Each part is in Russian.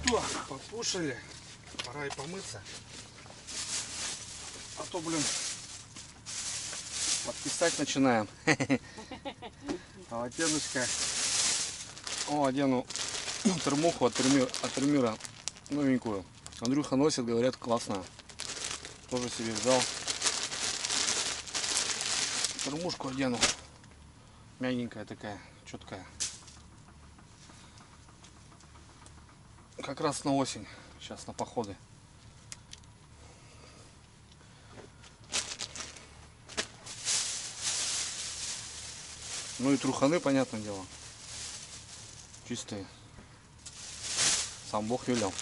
что, покушали, пора и помыться. А то, блин, подписать начинаем. Полотеночко. О, одену термуху от Примира новенькую. Андрюха носит, говорят, классно. Тоже себе взял. Термушку одену. Мягенькая такая, четкая. Как раз на осень. Сейчас на походы. Ну и труханы, понятное дело. Чистые. Сам Бог велел.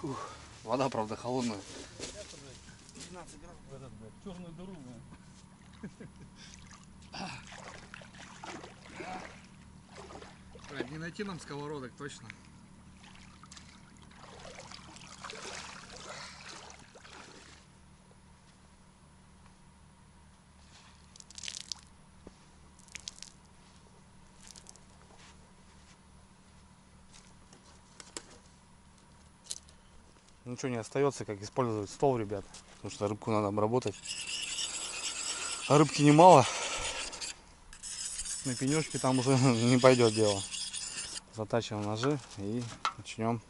Фух. Вода, правда, холодная. 12 градусов. Черную дыру. Не найти нам сковородок точно. Ничего не остается, как использовать стол, ребят. Потому что рыбку надо обработать. А рыбки немало. На пенечке там уже не пойдет дело. Затачиваем ножи и начнем.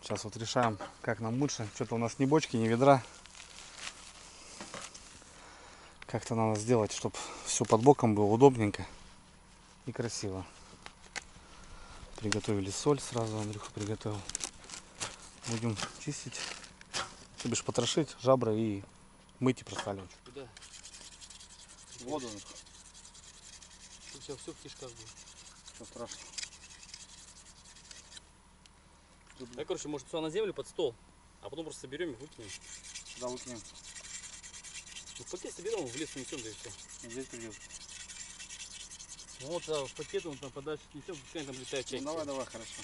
Сейчас вот решаем, как нам лучше. Что-то у нас ни бочки, ни ведра. Как-то надо сделать, чтобы все под боком было удобненько и красиво. Приготовили соль сразу, Андрюха приготовил. Будем чистить, то бишь потрошить жабры и мыть и просаливать. Куда? Воду. Все в кишках будет. Что страшного. Да, короче, может сюда на землю под стол, а потом просто соберем и выкинем. Да, выкинем. Ну, в пакет соберем, в лес несем, да и все. Здесь придет. Ну вот а в пакет он там подальше несем, пускай там летает часть. Ну, давай, хорошо.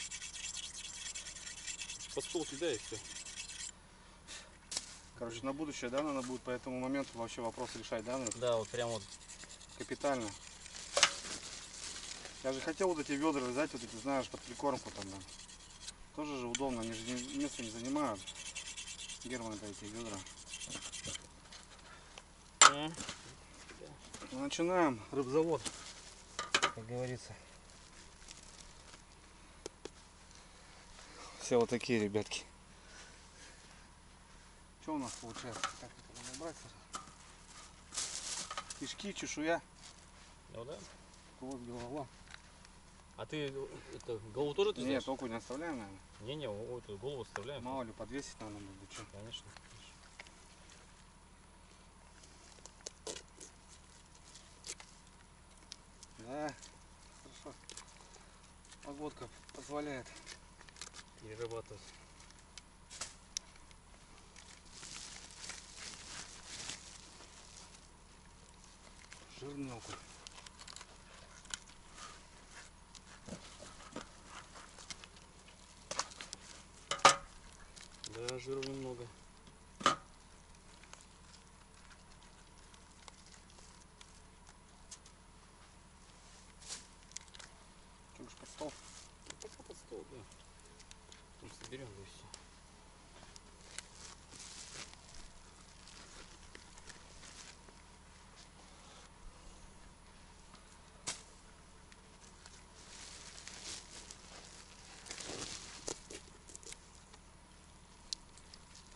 Под стол сюда и все. Короче, на будущее, да, надо будет по этому моменту вообще вопрос решать, да, Андрюха? Да, вот прям вот. Капитально. Я же хотел вот эти ведра взять, вот эти, знаешь, под прикормку там, да. Тоже же удобно, они же место не занимают. Герман, это эти ведра. Начинаем рыбзавод, как говорится. Все вот такие, ребятки. Что у нас получается? Так, это надо брать сразу. Кишки, чешуя. Ну да. Вот голова. А ты это, голову тоже ты Нет, окунь не оставляем, наверное. Не, вот эту голову оставляем. Мало ли, подвесить надо будет. Что? Конечно. Да, хорошо. Погодка позволяет. Перерабатывать. Жирный окунь. Да, жира немного. Что уж под стол? Пока под стол, да. Потом соберем, да и все.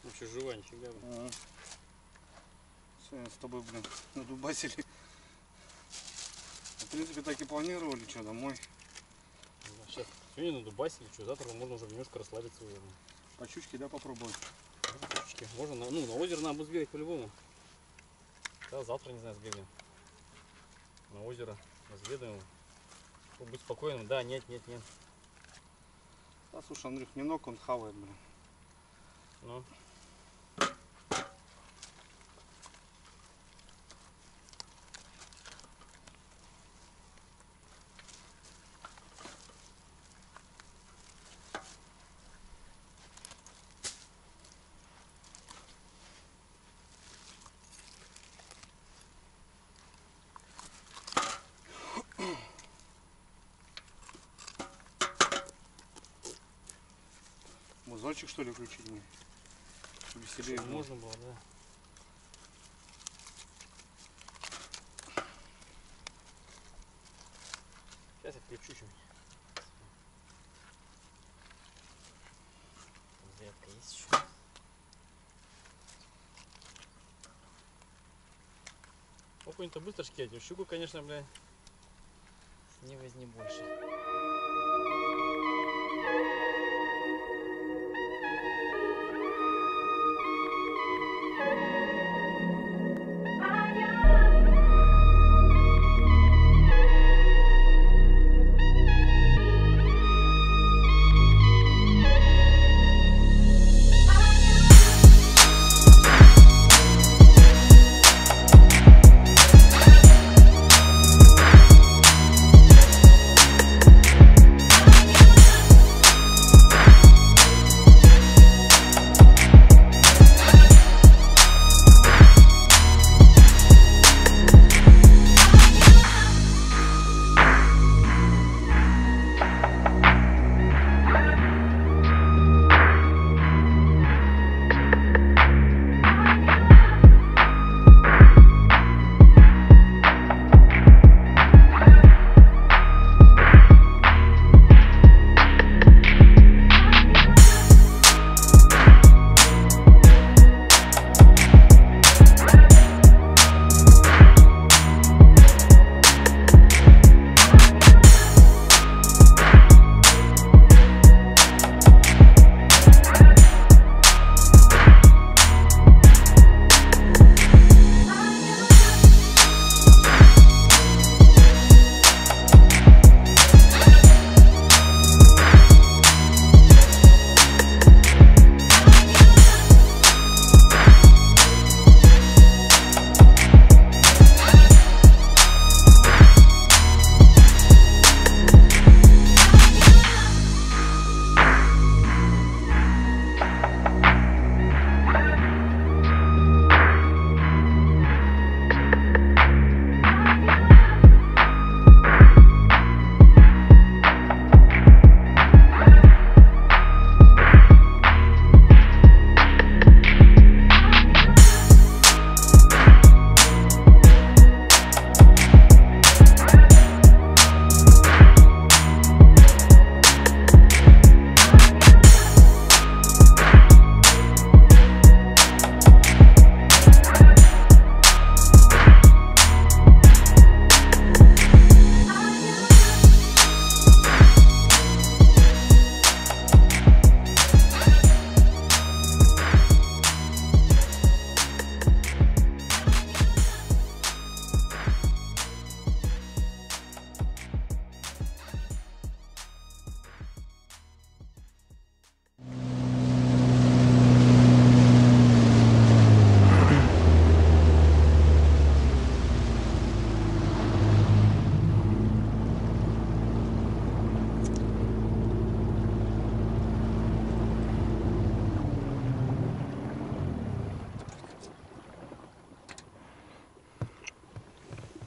Вообще живая, нифига. Сегодня с тобой, блин, надубасили. В принципе, так и планировали, что, домой. Сейчас сегодня надубасили, что завтра можно уже немножко расслабиться. По щучке, да, попробовать? Можно на озеро надо будет сбегать по-любому. Да, завтра, не знаю, сбегаем. На озеро разведаем. Быть спокойным. Да, нет. Да, слушай, Андрюх, минок он хавает, блин. Ну. Моторчик что ли включить мне? Чтобы веселее было. Можно было, да. Сейчас я включу чуть. Зарядка есть еще. Окунь-то быстро шкетит. Щуку, конечно, бля, не возьми больше.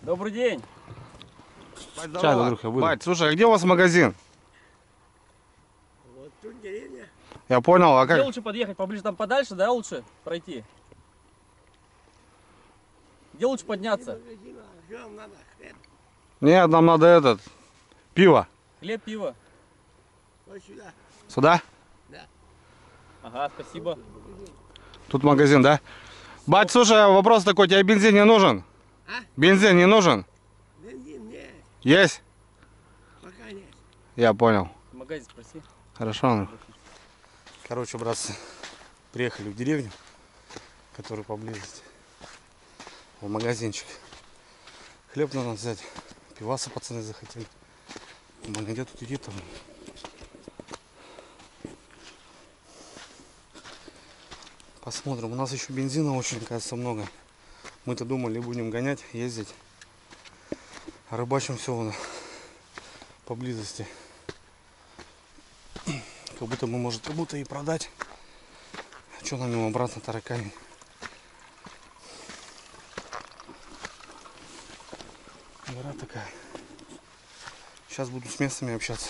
Добрый день. Бать, здорово. Андрюха, бать, слушай, а где у вас магазин? Вот тут деревня. Я понял, а Где как? лучше подъехать? Поближе там подальше, да, лучше пройти? Где лучше подняться? Что вам надо? Хлеб. Нет, нам надо этот, пиво. Хлеб, пиво. Вот сюда. Сюда? Ага, спасибо. Тут магазин, да? Бать, слушай, вопрос такой, тебе бензин не нужен? А? Бензин не нужен? Бензин нет. Есть? Пока нет. Я понял. В магазин спроси. Хорошо, Андрюха. Короче, братцы, приехали в деревню, которая поблизости. В магазинчик. Хлеб надо взять. Пиваса пацаны захотели. Блин, где тут иди там? Посмотрим. У нас еще бензина очень, кажется, много. Мы-то думали, будем гонять, ездить. А рыбачим все поблизости. Как будто мы, может, как будто и продать. А что нам ему обратно тараканить? Гора такая. Сейчас буду с местными общаться.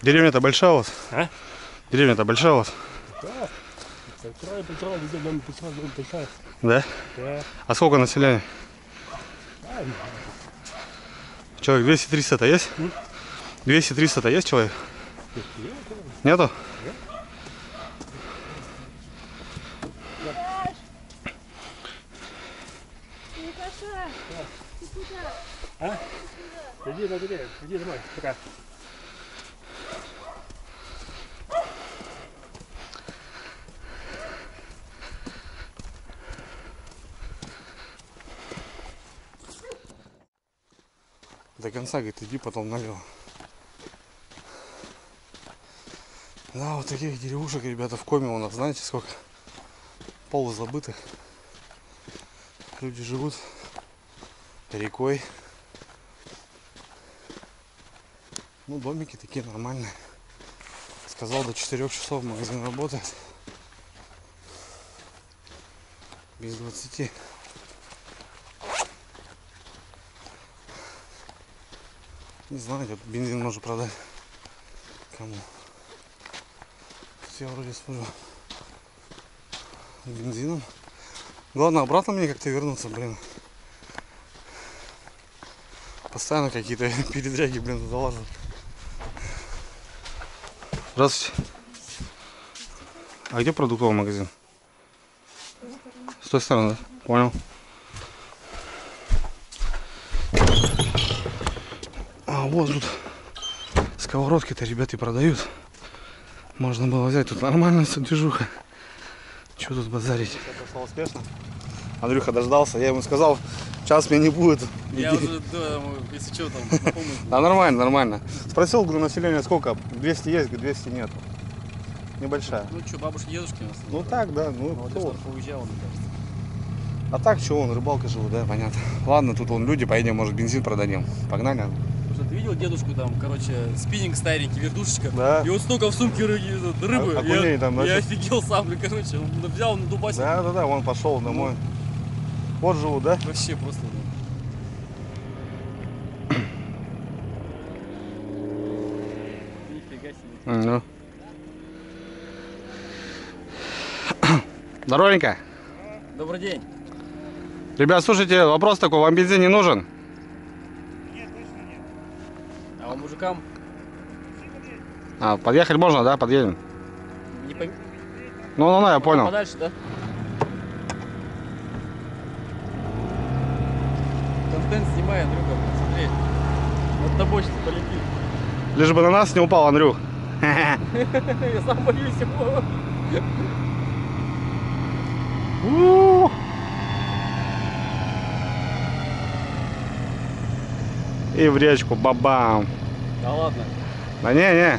Деревня-то большая у вас? А? Деревня-то большая у вас? Петра, везде дом Петра. Да? Да. А сколько населения? Человек 200-300-то есть? 200-300-то есть человек? Нету? Иди домой, пока. До конца, говорит, иди, потом налево. Да, вот таких деревушек, ребята, в Коме у нас, знаете, сколько? Полузабытых. Люди живут рекой. Ну, домики такие нормальные. Сказал, до 4 часов магазин работает. Без 20. Не знаю, где бензин можно продать. Кому? Я вроде смотрю с бензином. Главное, обратно мне как-то вернуться, блин. Постоянно какие-то передряги, блин, залазят. Здравствуйте. А где продуктовый магазин? С той стороны, да? Понял. А вот тут сковородки-то ребята продают. Можно было взять, тут нормальная движуха. Что тут базарить? Все прошло успешно. Андрюха дождался, я ему сказал, час меня не будет. Я уже, да, если что, там, напомню. Да, нормально, нормально. Спросил, говорю, население сколько? 200 есть, говорю, 200 нет. Небольшая. Ну что, бабушки, дедушки у нас? Ну так, да, ну Вот кто? я поуезжал, мне кажется. А так, что он, рыбалка живут, да, понятно. Ладно, тут вон люди, поедем, может, бензин продадим. Погнали. Потому что ты видел дедушку там, короче, спиннинг старенький, вертушечка? Да. И вот столько в сумке рыбы. Окуней там, да, я что? офигел сам, блин, короче. Он взял на дубасе. Да, он пошел домой. Вот живут, да? Вообще просто, блин. Нифига себе. Ну. Здоровенько. Добрый день. Ребят, слушайте, вопрос такой, вам бензин не нужен? А у мужикам А, подъехать можно, да? Подъедем. не пойм... Ну, я понял. Подальше, да? Контент снимай, Андрюха, смотри. Вот на бочке полетит. Лишь бы на нас не упал, Андрюх. Я сам боюсь его. И в речку, бабам. Да ладно. Да не. Да.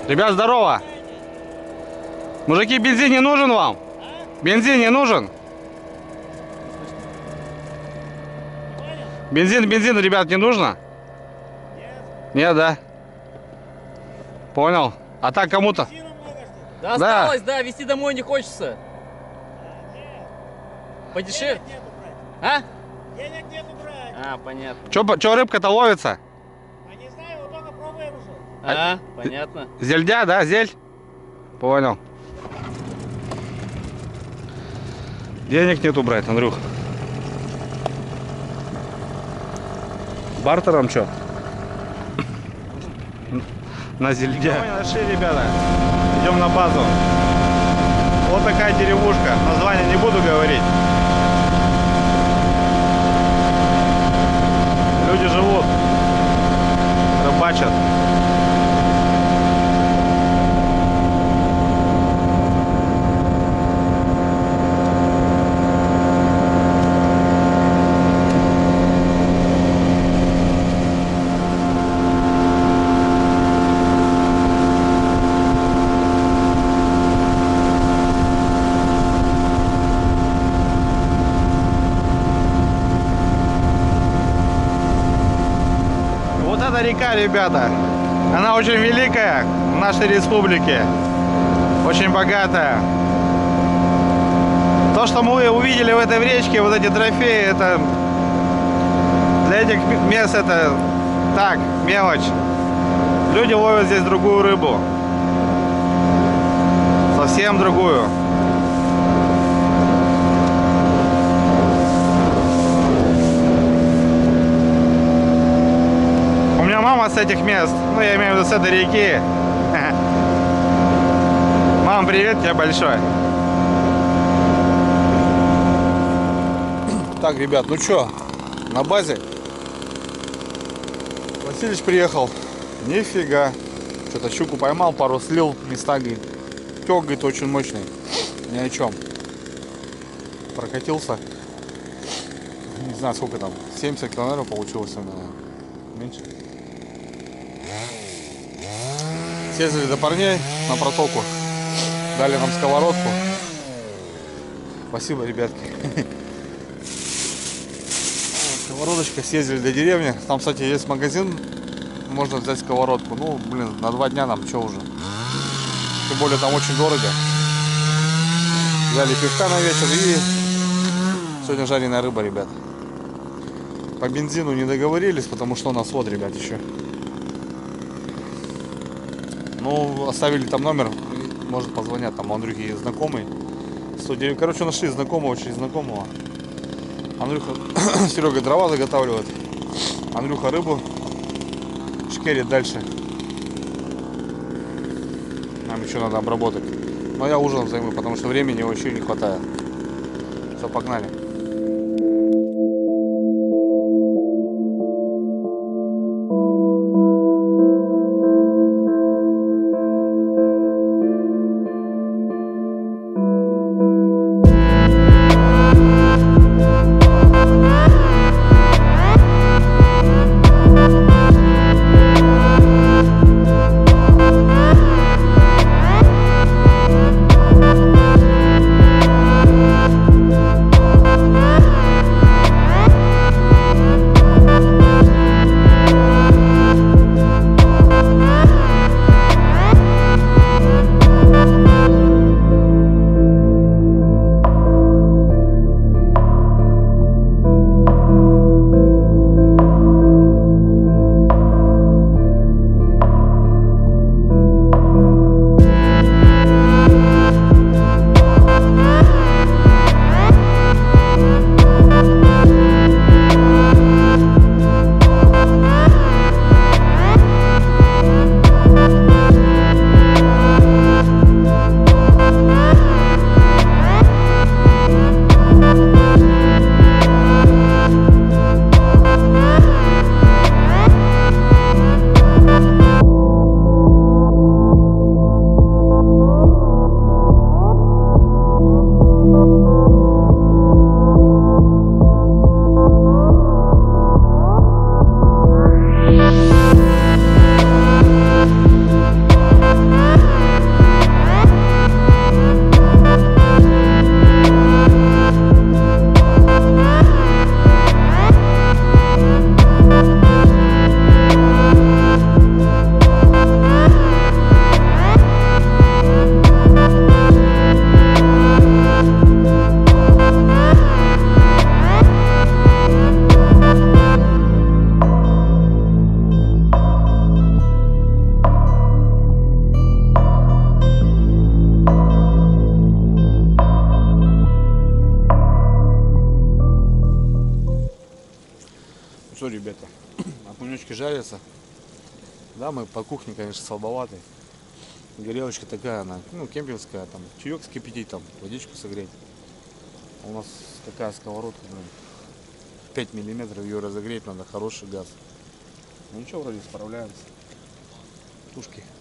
Ребят, здорово. Мужики, бензин не нужен вам? Бензин не нужен? Бензин, ребят, не нужно? Нет, да. Понял. А так кому-то? Да осталось, да, везти домой не хочется. Подешевле. А? Денег нету брать. А, понятно. Чё рыбка-то ловится? А не знаю, вот только пробуем уже. А, понятно. Зельдя, да? Зель? Понял. Денег нету брать, Андрюх. Бартером что? На зельдя. Никого не нашли, ребята. Идем на базу. Вот такая деревушка. Название не буду говорить. Люди живут. Рыбачат. эта река, ребята, она очень великая в нашей республике. Очень богатая. То, что мы увидели в этой речке, вот эти трофеи, это для этих мест это так, мелочь. Люди ловят здесь другую рыбу. Совсем другую. У меня мама с этих мест, ну я имею в виду с этой реки. Мам, привет тебе большой. Так, ребят, ну чё, на базе Василич приехал. Нифига. Что-то щуку поймал, пару слил, места, говорит. Тёк, говорит, очень мощный. Ни о чем. Прокатился. Не знаю, сколько там. 70 километров получилось у меня. Меньше. Съездили до парней на протоку. Дали нам сковородку. Спасибо, ребятки. Сковородочка, съездили до деревни. Там, кстати, есть магазин. Можно взять сковородку. Ну, блин, на 2 дня нам что уже. Тем более там очень дорого. Взяли пивка на вечер и сегодня жареная рыба, ребят. По бензину не договорились, потому что у нас вот, ребят, еще. Ну, оставили там номер. Может позвонят, там у Андрюхи знакомый. 109. Короче, нашли знакомого, через знакомого. Андрюха, Серега дрова заготавливает. Андрюха рыбу шкерит дальше. Нам еще надо обработать. Но я ужином займу, потому что времени вообще не хватает. Все, погнали. Что, ребята, окунечки жарятся. Да, мы по кухне, конечно, слабоваты. Горелочка такая, она, ну, кемпингская, там, чаек скипятить, там, водичку согреть. У нас такая сковородка, блин, 5 миллиметров, ее разогреть надо, хороший газ. Ну ничего, вроде справляемся.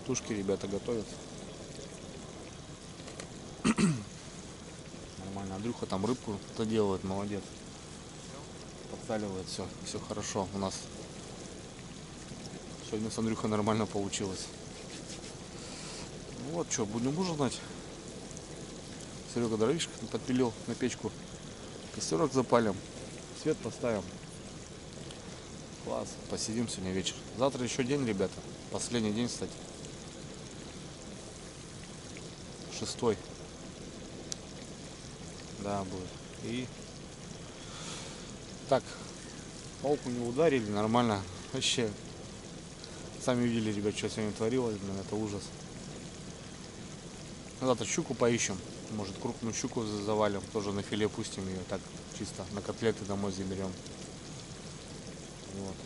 Тушки ребята готовятся. Нормально. Андрюха там рыбку доделывает, молодец. Подсаливает, все хорошо у нас. Сегодня с Андрюхой нормально получилось. Ну вот что, будем ужинать. Серега дровишек подпилил на печку. Костерок запалим. Свет поставим. Класс. Посидим сегодня вечер. Завтра еще день, ребята. Последний день, кстати. 6-й. Да, будет. И так, пауку не ударили, нормально. Вообще, сами видели, ребят, что сегодня творилось, блин, это ужас. Завтра щуку поищем. Может, крупную щуку завалим, тоже на филе пустим ее, так чисто на котлеты домой заберем. Вот.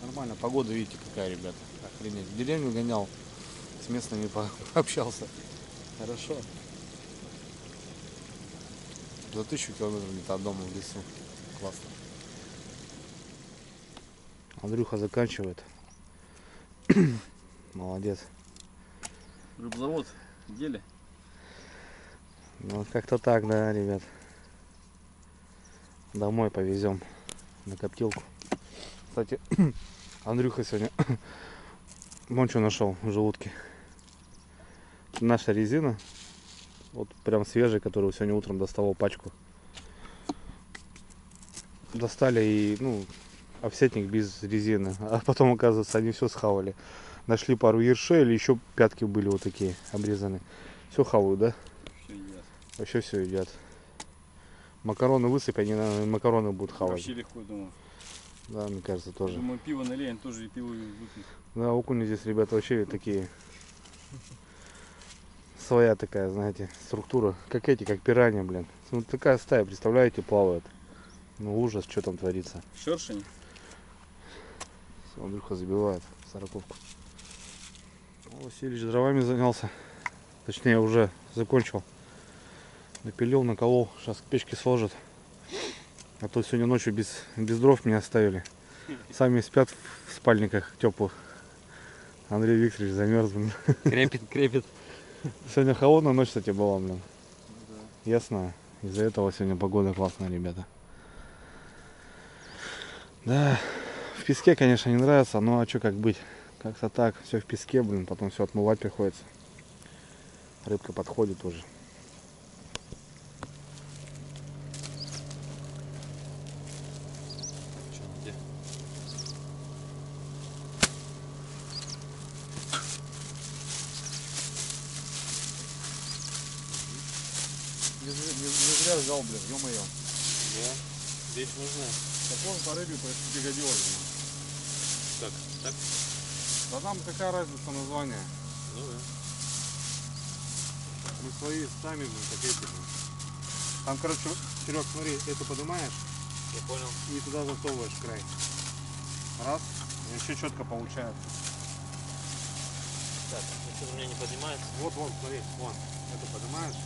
Нормально, погода, видите, какая, ребята. Охренеть. В деревню гонял, с местными пообщался. Хорошо. За 1000 километров где-то от дома в лесу. Классно. Андрюха заканчивает. Молодец. Рыбзавод в деле. Ну, как-то так, да, ребят. Домой повезем на коптилку. Кстати, Андрюха сегодня вон что нашел в желудке. Наша резина. Вот прям свежая, которую сегодня утром доставал пачку. Достали и, ну, офсетник без резины. А потом, оказывается, они все схавали. Нашли пару ершей или еще пятки были вот такие обрезаны. Все хавают, да? Все едят. Вообще все едят. Макароны высыпь, они, наверное, макароны будут хавать. Вообще легко, думаю. Да, мне кажется, тоже. Думаю, пиво налеем, тоже и пиво выпьем. Да, окуни здесь, ребята, вообще такие. Своя такая, знаете, структура. Как эти, как пираньи, блин. Ну, такая стая, представляете, плавает. Ну, ужас, что там творится. Шершень. Всё, Андрюха забивает 40-ку. Васильевич дровами занялся. Точнее, уже закончил. Напилил, наколол. Сейчас к печке сложит. А то сегодня ночью без дров меня оставили. Сами спят в спальниках теплых. Андрей Викторович замерз, блин. Крепит. Сегодня холодная ночь, кстати, была, блин. Ясно. Из-за этого сегодня погода классная, ребята. Да, в песке, конечно, не нравится, но а что как быть? Как-то так, все в песке, блин, потом все отмывать приходится. Рыбка подходит уже. Где? Не зря взял, блин, ё-моё. Да. Здесь нужно. Так он по рыбе пригодилось. Так, так? Да нам какая разница название? Ну да. Мы свои сами, блин, как эти, блин. Там, короче, Серег, смотри, эту поднимаешь Я понял. и туда засовываешь край. Раз, и еще четко получается. Так, что у меня не поднимается. Вот, смотри, вон. Это поднимаешь.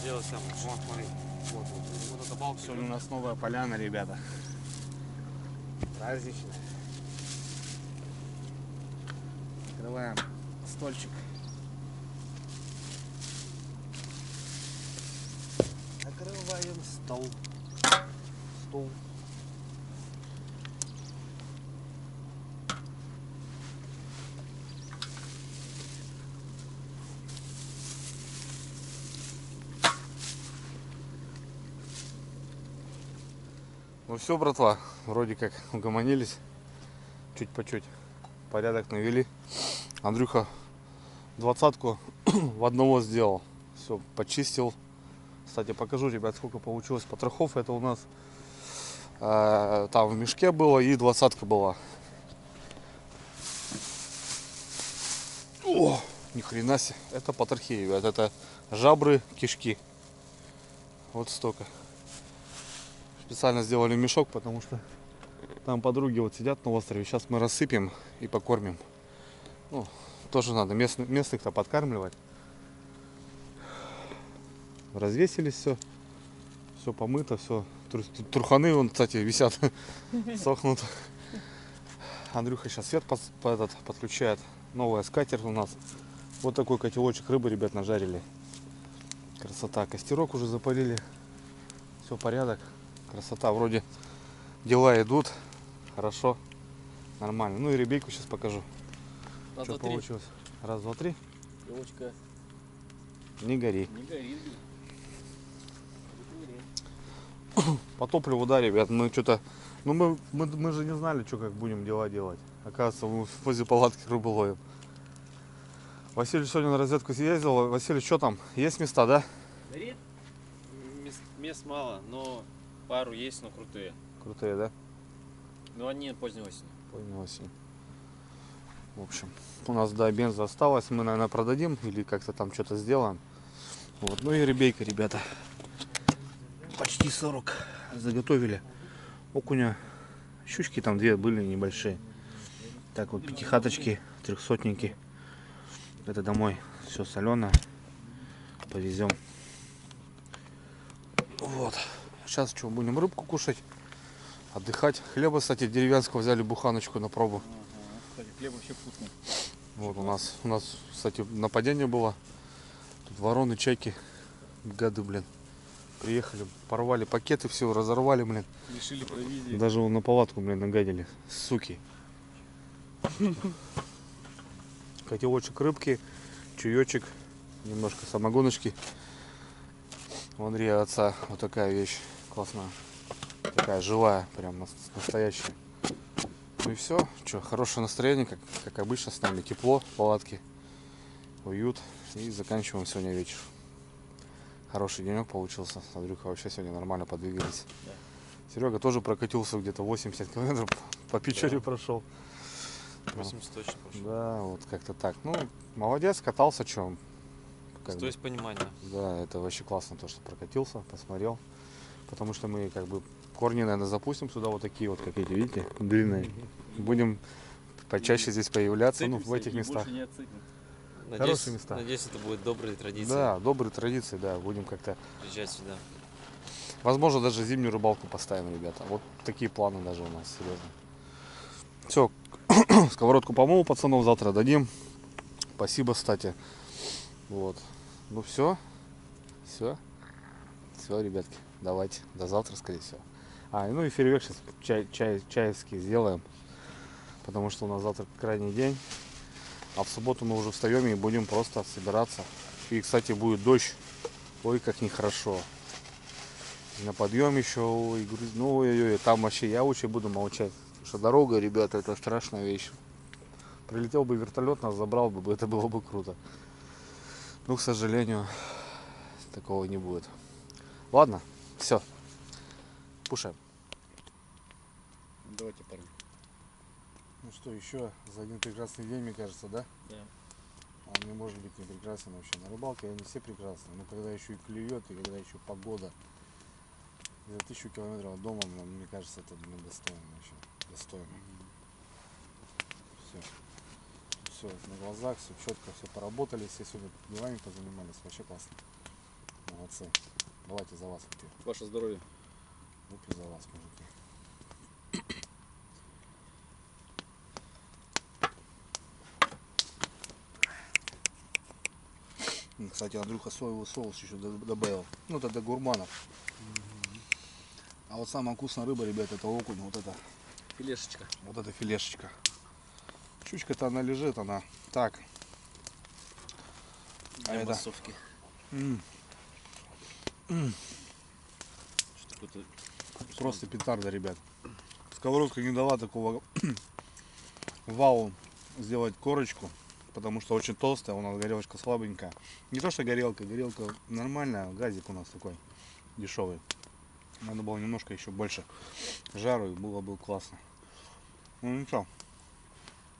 Сделай сам. Вон, смотри. Вот эта балка. Сегодня у нас новая поляна, ребята. Праздничная. Открываем стольчик. Накрываем стол. Стол. Ну все, братва, вроде как угомонились. Чуть по чуть. Порядок навели. Андрюха 20-ку в одного сделал. Все, почистил. Кстати, покажу, ребят, сколько получилось потрохов. Это у нас там в мешке было и 20-ка была. О, ни хрена себе. Это потрохи, ребят. Это жабры, кишки. Вот столько. Специально сделали мешок, потому что там подруги вот сидят на острове. Сейчас мы рассыпем и покормим. Ну, тоже надо местных-то подкармливать. Развесили все. Все помыто, все. Труханы вон, кстати, висят, сохнут. Андрюха сейчас свет подключает. Новая скатерть у нас. Вот такой котелочек рыбы, ребят, нажарили. Красота. Костерок уже запалили. Все, порядок. Красота. Вроде дела идут. Хорошо. Нормально. Ну и ребейку сейчас покажу. Раз, Что два, три. получилось. Раз, два, три. Елочка. Не гори. Не горит. По топливу, да, ребят, мы что-то Ну мы же не знали, что как будем дела делать. Оказывается, мы возле палатки рыбу ловим. Василий сегодня на разведку съездил. Василий, что там? Есть места, да? Горит? Мест мало, но пару есть, но крутые. Крутые, да? Но они поздней осенью. Поздней осенью. В общем, у нас, да, бенза осталось. Мы, наверное, продадим или как-то там что-то сделаем. Вот. Ну и ребейка, ребята. Почти 40 заготовили. Окуня. Щучки там две были небольшие. Так вот, пятихаточки, трехсотники. Это домой. Все соленое. Повезем. Вот. Сейчас что, будем рыбку кушать. Отдыхать. Хлеба, кстати, деревенского взяли буханочку на пробу. Кстати, хлеб вообще вкусный. Вот у нас, кстати, нападение было. Тут вороны, чайки, гады, блин. Приехали, порвали пакеты, все разорвали, блин. Лишили провизии. Даже на палатку, блин, нагадили. Суки. Котелочек рыбки, чаечек, немножко самогоночки. У Андрея отца вот такая вещь классная. Такая живая, прям настоящая. Ну и все. Что, хорошее настроение, как обычно с нами. Тепло, палатки, уют. И заканчиваем сегодня вечер. Хороший денек получился. Андрюха вообще сегодня нормально подвигались. Да. Серега тоже прокатился где-то 80 километров. По Печоре прошел. 80 точно пошел. Да, вот как-то так. Ну, молодец, катался, что. То есть понимание. Да, это вообще классно, то, что прокатился, посмотрел. Потому что мы как бы корни, наверное, запустим сюда вот такие вот, как эти, видите, длинные. Будем почаще здесь появляться, ну, в этих местах. Хорошие места. Надеюсь, это будет добрые традиции. Да, добрые традиции, да, будем как-то. Приезжать сюда. Возможно, даже зимнюю рыбалку поставим, ребята. Вот такие планы даже у нас, серьезно. Все, сковородку помыл пацанов, завтра дадим. Спасибо, кстати. Вот. Ну все, ребятки, давайте, до завтра, скорее всего. Ну и фейерверк сейчас чайский сделаем, потому что у нас завтра крайний день, а в субботу мы уже встаем и будем просто собираться. И, кстати, будет дождь, ой, как нехорошо. На подъем еще, ой, ну ой, там вообще я очень буду молчать, потому что дорога, ребята, это страшная вещь. Прилетел бы вертолет, нас забрал бы, это было бы круто. Ну, к сожалению, такого не будет. Ладно, все. Кушаем. Давайте, парни. Ну что, еще за один прекрасный день, мне кажется, да? Да. Он не может быть не прекрасен вообще. На рыбалке они все прекрасны. Но когда еще и клюет, и когда еще погода. За 1000 километров от дома, мне кажется, это достойно вообще. Достойно. Все. Все на глазах, все четко, все поработали, все сегодня делами позанимались. Вообще классно. Молодцы. Давайте за вас выпьем. Ваше здоровье. Выпью за вас, мужики. Кстати, Андрюха соевый соус еще добавил. Ну, это для гурманов. А вот самая вкусная рыба, ребята, это окунь. Вот это. Филешечка. Вот эта филешечка. Щучка-то она лежит, она так. А Для это... массовки. Что-то Просто петарда, ребят. Сковородка не дала такого вау сделать корочку, потому что очень толстая, у нас горелочка слабенькая. Не то что горелка нормальная, газик у нас такой дешевый. Надо было немножко еще больше жару, и было бы классно. Ну ничего,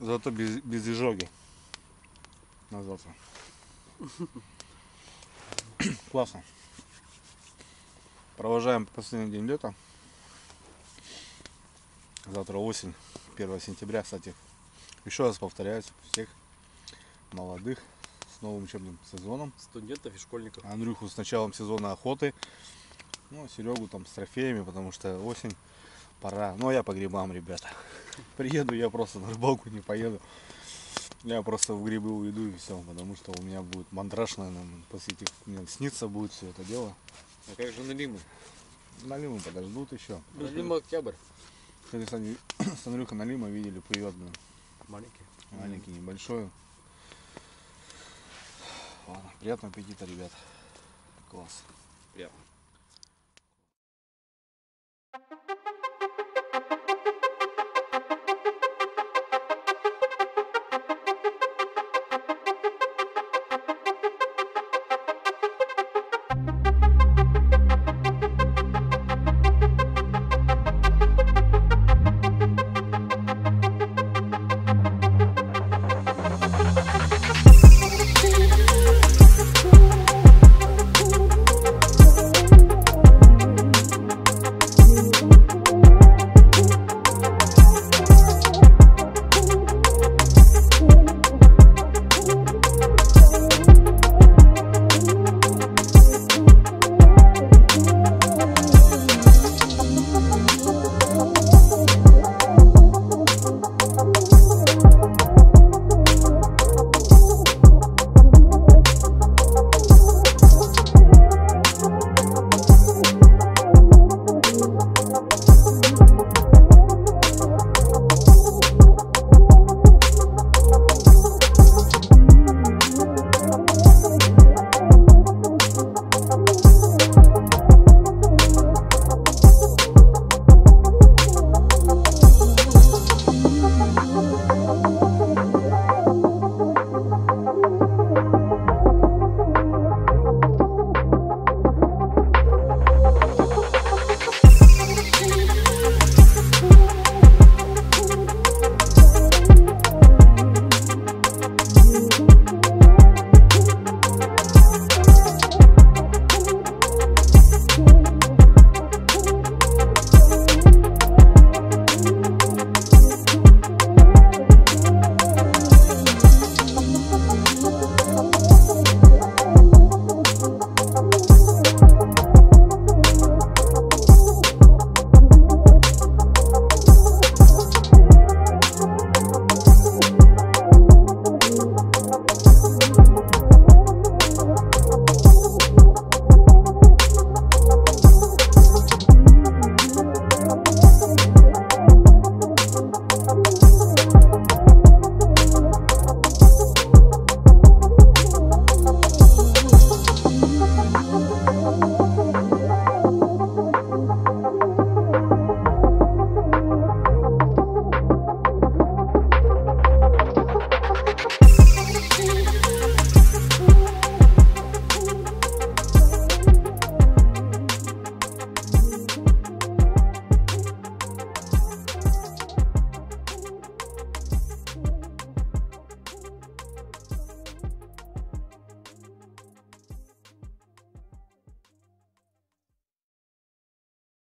зато без изжоги на завтра. Классно. Провожаем последний день лета. Завтра осень, 1 сентября, кстати. Еще раз повторяюсь, всех молодых с новым учебным сезоном. студентов и школьников. Андрюху с началом сезона охоты. Ну, а Серегу там с трофеями, потому что осень, пора. Ну, а я по грибам, ребята. Приеду, я просто на рыбалку не поеду. Я просто в грибы уйду и все, потому что у меня будет мандраж, наверное, после этих, мне снится будет все это дело. А как же налимы? Налимы подождут еще. Налима октябрь. Кстати, с Андрюхой Налима видели, плывет, блин. Маленький. Маленький, небольшой. Ладно, приятного аппетита, ребят. Класс. Приятно.